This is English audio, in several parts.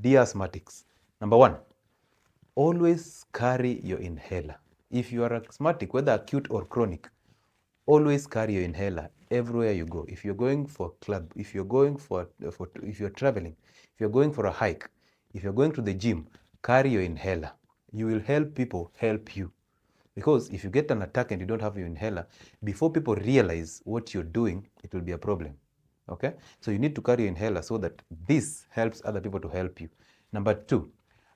Dear asthmatics, number one, always carry your inhaler. If you are asthmatic, whether acute or chronic, always carry your inhaler everywhere you go. If you're going for a club, if you're going if you're traveling, if you're going for a hike, if you're going to the gym, carry your inhaler. You will help people help you. Because if you get an attack and you don't have your inhaler, before people realize what you're doing, it will be a problem. Okay? So you need to carry your inhaler so that this helps other people to help you. Number two,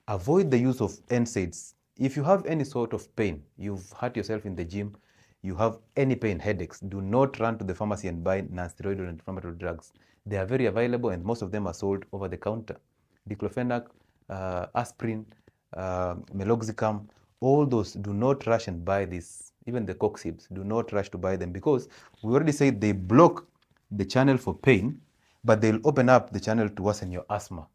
avoid the use of NSAIDs. If you have any sort of pain, you've hurt yourself in the gym, you have any pain, headaches, do not run to the pharmacy and buy non-steroidal and inflammatory drugs. They are very available and most of them are sold over the counter. Diclofenac, aspirin, meloxicam, all those, do not rush and buy this. Even the coxibs, do not rush to buy them because we already said they block the channel for pain, but they'll open up the channel to worsen your asthma.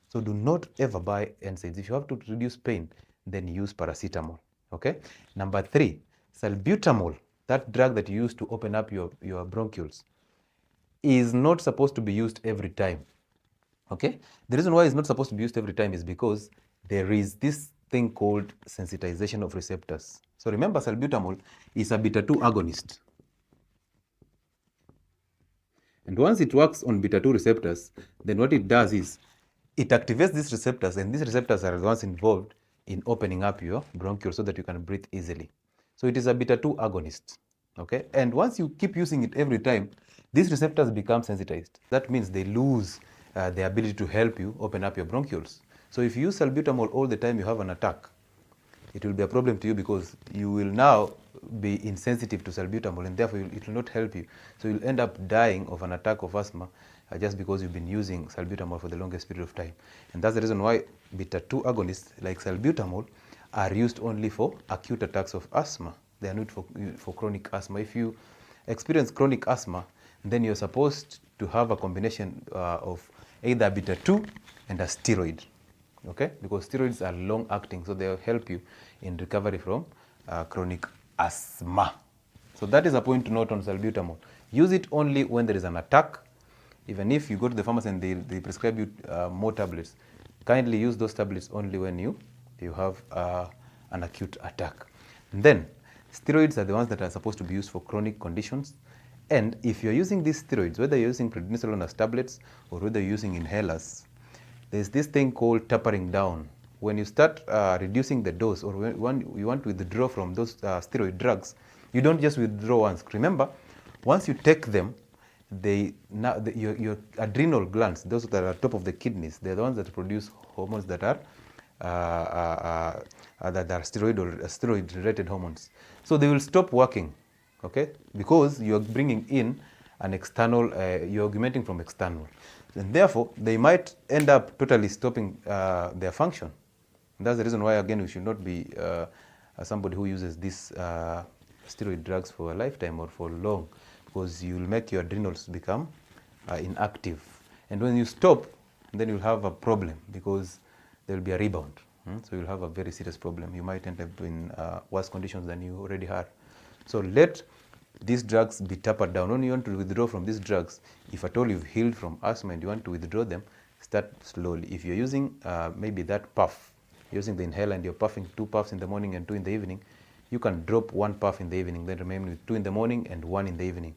So do not ever buy NSAIDs. If you have to reduce pain, then use paracetamol. Okay? Number three, salbutamol, that drug that you use to open up your bronchioles, is not supposed to be used every time. Okay? The reason why it's not supposed to be used every time is because there is this thing called sensitization of receptors. So remember, salbutamol is a beta-2 agonist. And once it works on beta-2 receptors, then what it does is it activates these receptors, and these receptors are the ones involved in opening up your bronchioles so that you can breathe easily. So it is a beta-2 agonist. Okay? And once you keep using it every time, these receptors become sensitized. That means they lose the ability to help you open up your bronchioles. So if you use salbutamol all the time you have an attack, it will be a problem to you because you will now be insensitive to salbutamol and therefore it will not help you. So you'll end up dying of an attack of asthma just because you've been using salbutamol for the longest period of time. And that's the reason why beta-2 agonists like salbutamol are used only for acute attacks of asthma. They are not for chronic asthma. If you experience chronic asthma, then you're supposed to have a combination of either beta-2 and a steroid. Okay? Because steroids are long-acting, so they'll help you in recovery from chronic asthma. So that is a point to note on salbutamol. Use it only when there is an attack. Even if you go to the pharmacy and they prescribe you more tablets, kindly use those tablets only when you have an acute attack. And then, steroids are the ones that are supposed to be used for chronic conditions. And if you're using these steroids, whether you're using prednisolone as tablets or whether you're using inhalers, there's this thing called tapering down. When you start reducing the dose or when you want to withdraw from those steroid drugs, you don't just withdraw once. Remember, once you take them, your adrenal glands, those that are top of the kidneys, they're the ones that produce hormones that are steroid-related hormones. So they will stop working, okay? Because you're bringing in an external, you're augmenting from external. And therefore, they might end up totally stopping their function. And that's the reason why, again, we should not be somebody who uses these steroid drugs for a lifetime or for long, because you'll make your adrenals become inactive. And when you stop, then you'll have a problem because there will be a rebound. So you'll have a very serious problem. You might end up in worse conditions than you already are. So let these drugs be tapered down. When you want to withdraw from these drugs, if at all you've healed from asthma and you want to withdraw them, start slowly. If you're using maybe that puff, using the inhaler and you're puffing 2 puffs in the morning and 2 in the evening, you can drop 1 puff in the evening, then remain with 2 in the morning and 1 in the evening.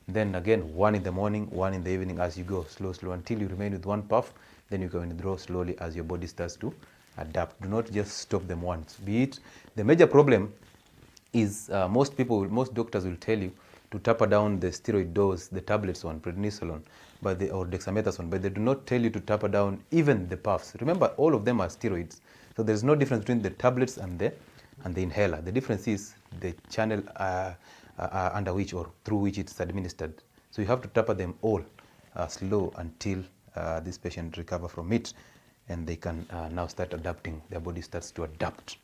Then again, 1 in the morning, 1 in the evening as you go, slow, until you remain with 1 puff. Then you can withdraw slowly as your body starts to adapt. Do not just stop them once. Be it, the major problem is most doctors will tell you to taper down the steroid dose, the tablets on prednisolone or dexamethasone, but they do not tell you to taper down even the puffs. Remember, all of them are steroids. So there's no difference between the tablets and the inhaler. The difference is the channel under which or through which it's administered. So you have to taper them all slow until this patient recover from it and they can now start adapting. Their body starts to adapt.